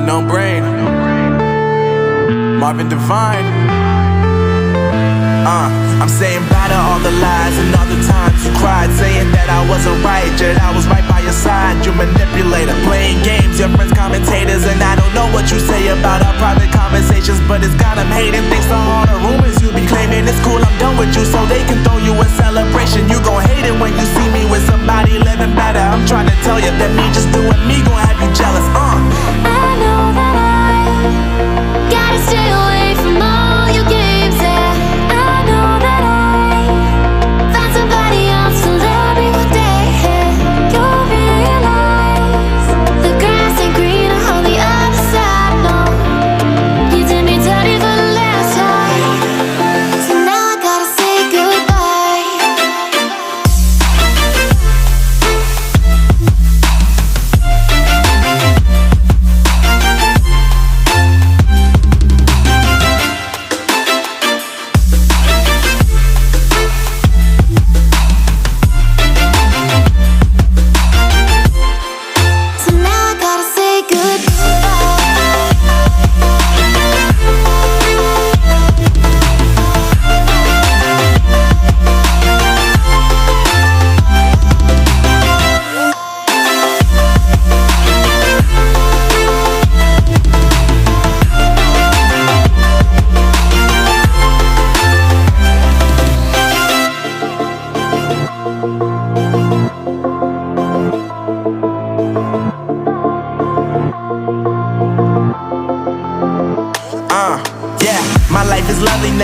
No brain. Marvin Divine. I'm saying bye to all the lies and all the times you cried, saying that I wasn't right, yet I was right by your side. You manipulator, playing games, your friends commentators, and I don't know what you say about our private conversations, but it's got them hating. Thanks to all the rumors you be claiming. It's cool, I'm done with you, so they can throw you a celebration. You gon' hate it when you see me with somebody living better. I'm trying to tell you that me just doing me gon' have you jealous. I know that I gotta stay away from all your games, yeah. I know that I found somebody else to love me one day, yeah. You'll realize the grass ain't greener on the other side, no. You did me dirty for the last time, so now I gotta say goodbye. So now I gotta say Yeah, my life is lovely now.